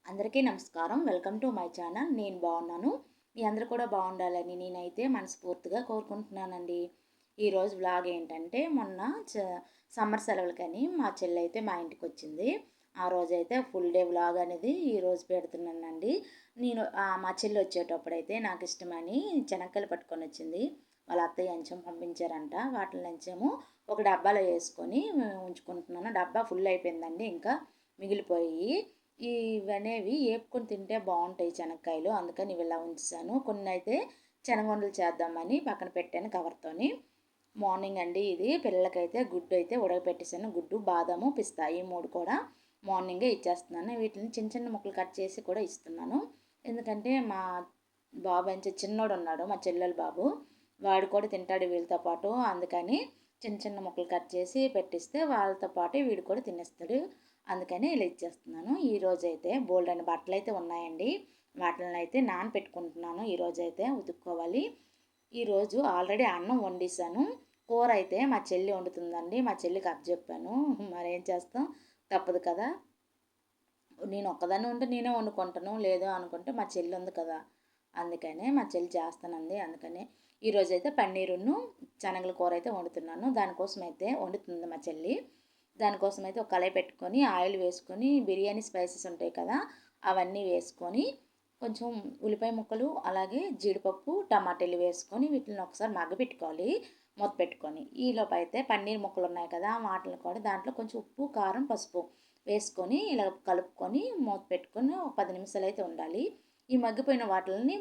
అందరికీ నమస్కారం. Welcome to my channel. నేను బాగున్నాను. మీ అందరూ కూడా బాగుండాలని నేనైతే మనస్ఫూర్తిగా కోరుకుంటున్నానండి. ఈరోజు వ్లాగ్ ఏంటంటే మొన్న సమ్మర్ సెలవులకని మా చెల్లి అయితే మా ఇంటికి వచ్చింది. ఆ రోజైతే ఫుల్ డే వ్లాగ్ అనేది ఈరోజు పెడుతున్నానండి. మా చెల్లి వచ్చేటప్పుడైతే నాకు ఇష్టమని శనక్కాయలు పట్టుకొని వచ్చింది. వాళ్ళ అత్తయ్య లంచం పంపించారంట. వాటి లంచము ఒక డబ్బాలో వేసుకొని ఉంచుకుంటున్నాను. డబ్బా ఫుల్ అయిపోయిందండి. ఇంకా మిగిలిపోయి ఇవనేవి ఏపుకొని తింటే బాగుంటాయి శనక్కాయలు. అందుకని ఇవి ఇలా ఉంచాను. కొన్ని అయితే శనగొండలు చేద్దామని పక్కన పెట్టాను కవర్తోని. మార్నింగ్ అండి ఇది పిల్లలకైతే గుడ్డు అయితే ఉడకపెట్టేసాను. గుడ్డు, బాదాము, పిస్తా ఈ 3 కూడా మార్నింగే ఇచ్చేస్తున్నాను. వీటిని చిన్న చిన్న ముక్కలు కట్ చేసి కూడా ఇస్తున్నాను. ఎందుకంటే మా బాబు అని చిన్నోడు ఉన్నాడు, మా చెల్లెల బాబు. వాడు కూడా తింటాడు వీళ్ళతో పాటు. అందుకని చిన్న చిన్న ముక్కలు కట్ చేసి పెట్టిస్తే వాళ్ళతో పాటు వీడు కూడా తినేస్తాడు. అందుకని ఇలా ఇచ్చేస్తున్నాను. ఈరోజైతే బోల్డన్ని బట్టలు అయితే ఉన్నాయండి. వాటిని అయితే నానపెట్టుకుంటున్నాను. ఈరోజైతే ఉతుక్కోవాలి. ఈరోజు ఆల్రెడీ అన్నం వండేసాను. కూర అయితే మా చెల్లి వండుతుందండి. మా చెల్లికి అప్పచెప్పాను. మరేం చేస్తాం, తప్పదు కదా. నేను ఒక్కదాన్ని ఉంటే నేనే వండుకుంటాను, లేదు అనుకుంటే మా చెల్లి ఉంది కదా, అందుకనే మా చెల్లి చేస్తానంది. అందుకనే ఈరోజైతే పన్నీరును శనగల కూర అయితే వండుతున్నాను. దానికోసం అయితే వండుతుంది మా చెల్లి. దానికోసం అయితే ఒక కళాయి పెట్టుకొని ఆయిల్ వేసుకొని బిర్యానీ స్పైసెస్ ఉంటాయి కదా, అవన్నీ వేసుకొని కొంచెం ఉల్లిపాయ ముక్కలు అలాగే జీడిపప్పు టమాటాలు వేసుకొని వీటిని ఒకసారి మగ్గపెట్టుకోవాలి. మూత పెట్టుకొని ఈలోపు అయితే పన్నీర్ ముక్కలు ఉన్నాయి కదా, వాటిని కూడా దాంట్లో కొంచెం ఉప్పు, కారం, పసుపు వేసుకొని ఇలా కలుపుకొని మూత పెట్టుకొని ఒక 10 నిమిషాలు అయితే ఉండాలి. ఈ మగ్గిపోయిన వాటిని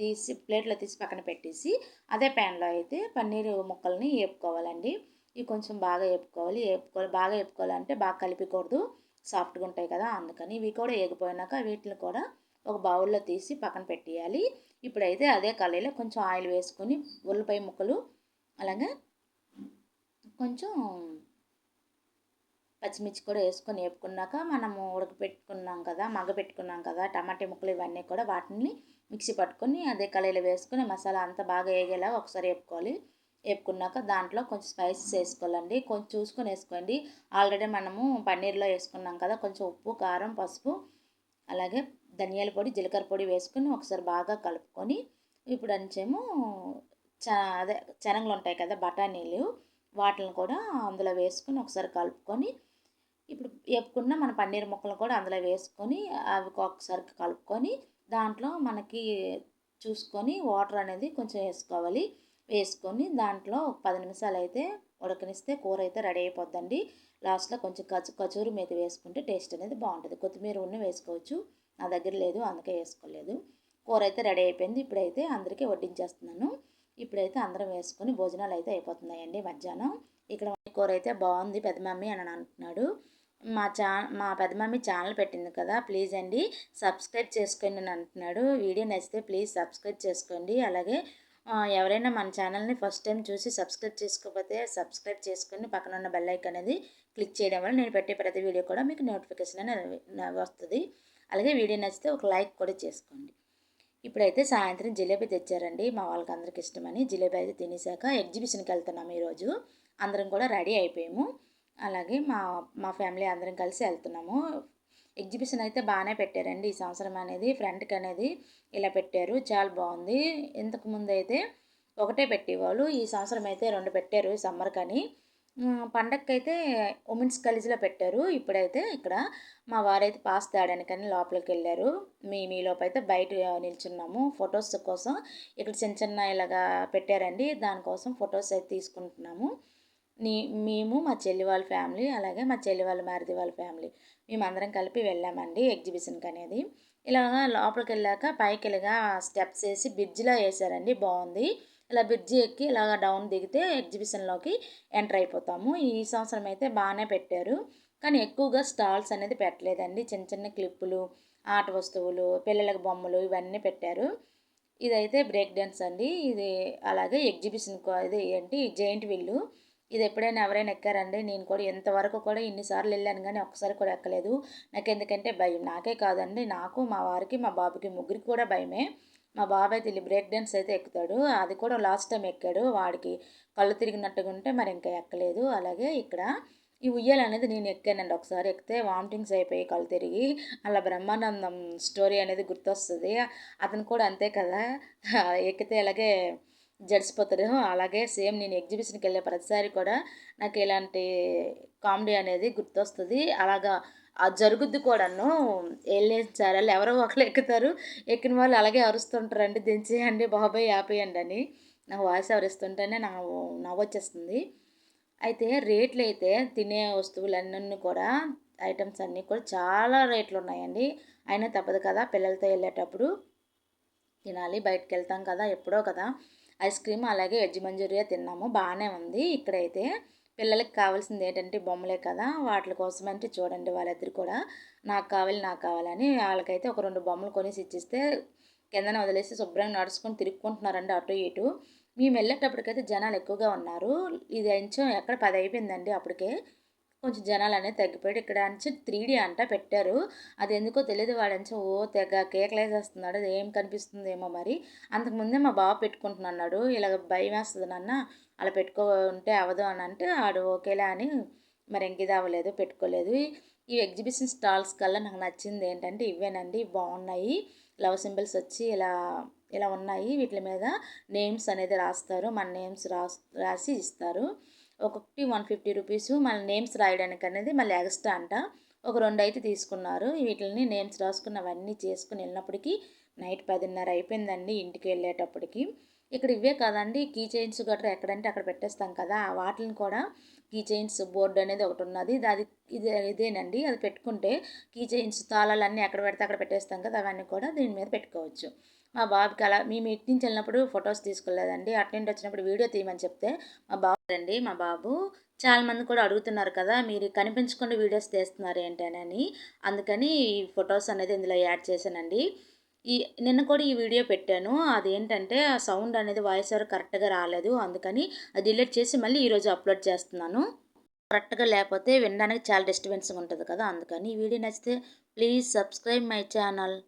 తీసి ప్లేట్లో తీసి పక్కన పెట్టేసి అదే ప్యాన్లో అయితే పన్నీర్ ముక్కల్ని వేపుకోవాలండి. ఇవి కొంచెం బాగా వేపుకోవాలి. బాగా వేపుకోవాలంటే బాగా కలిపకూడదు, సాఫ్ట్గా ఉంటాయి కదా, అందుకని ఇవి కూడా వేగిపోయినాక వీటిని కూడా ఒక బౌల్లో తీసి పక్కన పెట్టేయాలి. ఇప్పుడైతే అదే కళాయిలో కొంచెం ఆయిల్ వేసుకొని ఉల్లిపాయ ముక్కలు అలాగే కొంచెం పచ్చిమిర్చి కూడా వేసుకొని వేపుకున్నాక మనము మగ్గపెట్టుకున్నాం కదా టమాటా ముక్కలు, ఇవన్నీ కూడా వాటిని మిక్సీ పట్టుకొని అదే కళాయిలో వేసుకొని మసాలా అంతా బాగా వేగేలా ఒకసారి వేపుకోవాలి. వేపుకున్నాక దాంట్లో కొంచెం స్పైసెస్ వేసుకోవాలండి. కొంచెం చూసుకొని వేసుకోండి. ఆల్రెడీ మనము పన్నీర్లో వేసుకున్నాం కదా, కొంచెం ఉప్పు, కారం, పసుపు అలాగే ధనియాల పొడి, జీలకర్ర పొడి వేసుకొని ఒకసారి బాగా కలుపుకొని ఇప్పుడు అంచేమో అదే శనగలు ఉంటాయి కదా, బఠానీలు, వాటిని కూడా అందులో వేసుకొని ఒకసారి కలుపుకొని ఇప్పుడు వేపుకున్న మన పన్నీర్ ముక్కలు కూడా అందులో వేసుకొని అవి ఒకసారి కలుపుకొని దాంట్లో మనకి చూసుకొని వాటర్ అనేది కొంచెం వేసుకోవాలి. వేసుకొని దాంట్లో ఒక 10 నిమిషాలు అయితే ఉడకనిస్తే కూర అయితే రెడీ అయిపోద్దండి. లాస్ట్లో కొంచెం కచూరి మేతి వేసుకుంటే టేస్ట్ అనేది బాగుంటుంది. కొత్తిమీర వేసుకోవచ్చు, నా దగ్గర లేదు అందుకే వేసుకోలేదు. కూర అయితే రెడీ అయిపోయింది. ఇప్పుడైతే అందరికీ వడ్డించేస్తున్నాను. ఇప్పుడైతే అందరం వేసుకొని భోజనాలు అయితే అయిపోతున్నాయండి మధ్యాహ్నం. ఇక్కడ కూర అయితే బాగుంది పెద్ద మమ్మీ అని అంటున్నాడు. మా పెద్ద మమ్మీ ఛానల్ పెట్టింది కదా, ప్లీజ్ అండి సబ్స్క్రైబ్ చేసుకోండి అని అంటున్నాడు. వీడియో నచ్చితే ప్లీజ్ సబ్స్క్రైబ్ చేసుకోండి. అలాగే ఎవరైనా మన ఛానల్ని ఫస్ట్ టైం చూసి సబ్స్క్రైబ్ చేసుకోకపోతే సబ్స్క్రైబ్ చేసుకొని పక్కన ఉన్న బెల్ ఐకాన్ అనేది క్లిక్ చేయడం వల్ల నేను పెట్టే ప్రతి వీడియో కూడా మీకు నోటిఫికేషన్ అనేది వస్తుంది. అలాగే వీడియో నచ్చితే ఒక లైక్ కూడా చేసుకోండి. ఇప్పుడైతే సాయంత్రం జిలేబీ తెచ్చారండి, మా వాళ్ళకి అందరికి ఇష్టమని. జిలేబీ అయితే తినేసాక ఎగ్జిబిషన్కి వెళ్తున్నాము ఈరోజు. అందరం కూడా రెడీ అయిపోయాము. అలాగే మా మా ఫ్యామిలీ అందరం కలిసి వెళ్తున్నాము. ఎగ్జిబిషన్ అయితే బాగానే పెట్టారండి ఈ సంవత్సరం అనేది. ఫ్రంట్కి అనేది ఇలా పెట్టారు, చాలా బాగుంది. ఇంతకుముందు అయితే ఒకటే పెట్టేవాళ్ళు, ఈ సంవత్సరం అయితే 2 పెట్టారు సమ్మర్ కానీ. పండగకైతే ఉమెన్స్ కాలేజీలో పెట్టారు. ఇప్పుడైతే ఇక్కడ మా వారైతే పాస్ తేడానికని లోపలికి వెళ్ళారు. మీలోపు అయితే బయట నిల్చున్నాము ఫొటోస్ కోసం. ఇక్కడ చిన్న చిన్న ఇలాగా పెట్టారండి, దానికోసం ఫొటోస్ అయితే తీసుకుంటున్నాము. మేము మా చెల్లి వాళ్ళ ఫ్యామిలీ అలాగే మా చెల్లి వాళ్ళ మరిది వాళ్ళ ఫ్యామిలీ మేమందరం కలిపి వెళ్ళామండి ఎగ్జిబిషన్కి అనేది. ఇలాగా లోపలికి వెళ్ళాక పైకి ఇలాగా స్టెప్స్ వేసి బ్రిడ్జ్లా వేసారండి, బాగుంది. ఇలా బ్రిడ్జి ఎక్కి ఇలాగ డౌన్ దిగితే ఎగ్జిబిషన్లోకి ఎంటర్ అయిపోతాము. ఈ సంవత్సరం అయితే బాగానే పెట్టారు, కానీ ఎక్కువగా స్టాల్స్ అనేది పెట్టలేదండి. చిన్న చిన్న క్లిప్పులు, ఆట వస్తువులు, పిల్లలకు బొమ్మలు ఇవన్నీ పెట్టారు. ఇదైతే బ్రేక్ డ్యాన్స్ అండి ఇది. అలాగే ఎగ్జిబిషన్ ఇది ఏంటి జైంట్ వీల్, ఇది ఎప్పుడైనా ఎవరైనా ఎక్కారండి? నేను కూడా ఇంతవరకు కూడా ఇన్నిసార్లు వెళ్ళాను కానీ ఒక్కసారి కూడా ఎక్కలేదు. నాకు ఎందుకంటే భయం. నాకే కాదండి, నాకు, మా వారికి, మా బాబుకి ముగ్గురికి కూడా భయమే. మా బాబు అయితే బ్రేక్ డ్యాన్స్ అయితే ఎక్కుతాడు, అది కూడా లాస్ట్ టైం ఎక్కాడు. వాడికి కళ్ళు తిరిగినట్టుగా ఉంటే మరి ఇంకా ఎక్కలేదు. అలాగే ఇక్కడ ఈ ఉయ్యాలనేది నేను ఎక్కానండి ఒకసారి. ఎక్కితే వామిటింగ్స్ అయిపోయి కళ్ళు తిరిగి. అలా బ్రహ్మానందం స్టోరీ అనేది గుర్తొస్తది. అతను కూడా అంతే కదా! ఎక్కితే అలాగే జడిసిపోతాడు. అలాగే సేమ్ నేను ఎగ్జిబిషన్‌కెళ్ళే ప్రతిసారి కూడా నాకు ఇలాంటి కామెడీ అనేది గుర్తొస్తది. అలాగా జరుగుద్ది కూడాను. ఎళ్ళేసిన సారల్లా ఎవరో ఒకళ్ళు ఎక్కుతారు. ఎక్కిన వాళ్ళు అలాగే అరుస్తుంటారండి. దించేయండి బాబోయ్! ఆపేయండి అని. నాకు వాయిస్ ఓవర్ ఇస్తుంటేనే నవ్వొచ్చేస్తుంది. అయితే రేట్లయితే తినే వస్తువులన్నీ కూడా ఐటెమ్స్ అన్నీ కూడా చాలా రేట్లున్నాయండి. అయినా తప్పదు కదా! పిల్లలతో ఎళ్ళేటప్పుడు తినాలి. బయటికెళ్తాం కదా! ఎప్పుడో కదా! ఐస్ క్రీమ్ అలాగే వెజ్ మంచూరియా తిన్నాము. బానే ఉంది. ఇక్కడైతే పిల్లలకి కావాల్సింది ఏంటంటే బొమ్మలే కదా! వాటిల కోసమంటే చూడండి వాళ్ళిద్దరు కూడా నాకు కావాలని వాళ్ళకైతే ఒక 2 బొమ్మలు కొనేసి ఇచ్చిస్తే కిందన వదిలేసి శుభ్రంగా నడుచుకొని తిరుక్కుంటున్నారండి అటు ఇటు. మేమెళ్ళేటప్పటికైతే జనాలు ఎక్కువగా ఉన్నారు. ఇది ఇంచుం ఎక్కడ 10 అయిపోయిందండి అప్పటికే. కొంచెం జనాలనేది తగ్గిపోయాడు. ఇక్కడ నుంచి 3D అంట పెట్టారు. అదెందుకో తెలీదు వాడెంచో తెగ కేకలేసేస్తున్నాడు. అది ఏం కనిపిస్తుందేమో మరి. అంతకుముందే మా బాబు పెట్టుకుంటున్నాడు. ఇలాగ భయమేస్తది నాన్న అలా పెట్టుకుంటే అవ్వదు అని అంటే ఆడు ఓకేలే అని మరి ఇంకిది అవ్వలేదు పెట్టుకోలేదు. ఈ ఎగ్జిబిషన్ స్టాల్స్ కల్లా నాకు నచ్చింది ఏంటంటే ఇవేనండి. బాగున్నాయి. లవ్ సింబల్స్ వచ్చి ఇలా ఉన్నాయి. వీటి మీద నేమ్స్ అనేది రాస్తారు. మన నేమ్స్ రాసి ఇస్తారు. ఒక్కొక్కటి 150 రూపీసు. మళ్ళీ నేమ్స్ రాయడానికి అనేది మళ్ళీ ఎక్స్ట్రా అంట. ఒక 2 అయితే తీసుకున్నారు. వీటిని నేమ్స్ రాసుకున్నవన్నీ చేసుకొని వెళ్ళినప్పటికీ నైట్ 10:30 అయిపోయిందండి ఇంటికి వెళ్ళేటప్పటికి. ఇక్కడ ఇవే కాదండి కీ చైన్స్ గట్రా ఎక్కడంటే అక్కడ పెట్టేస్తాం కదా! వాటిని కూడా కీ చైన్స్ బోర్డ్ అనేది ఒకటి ఉన్నది. అది ఇదేనండి. అది పెట్టుకుంటే కీ చైన్స్ తాళాలన్నీ ఎక్కడ పెడితే అక్కడ పెట్టేస్తాం కదా! అవన్నీ కూడా దీని మీద పెట్టుకోవచ్చు. మా బాబుకి అలా మేము ఇటు నుంచి వెళ్ళినప్పుడు ఫొటోస్ తీసుకోలేదండి. అటు నుండి వచ్చినప్పుడు వీడియో తీయమని చెప్తే మా బాబు చాలామంది కూడా అడుగుతున్నారు కదా! మీరు కనిపించకుండా వీడియోస్ తీస్తున్నారు ఏంటని. అందుకని ఈ ఫొటోస్ అనేది ఇందులో యాడ్ చేశానండి. నిన్న కూడా ఈ వీడియో పెట్టాను. అదేంటంటే ఆ సౌండ్ అనేది వాయిస్ ఓవర్ కరెక్ట్‌గా రాలేదు. అందుకని అది డిలీట్ చేసి మళ్ళీ ఈరోజు అప్లోడ్ చేస్తున్నాను. కరెక్ట్‌గా లేకపోతే వినడానికి చాలా డిస్టర్బెన్స్‌గా ఉంటది కదా! అందుకని. ఈ వీడియో నచ్చితే ప్లీజ్ సబ్స్క్రైబ్ మై ఛానల్.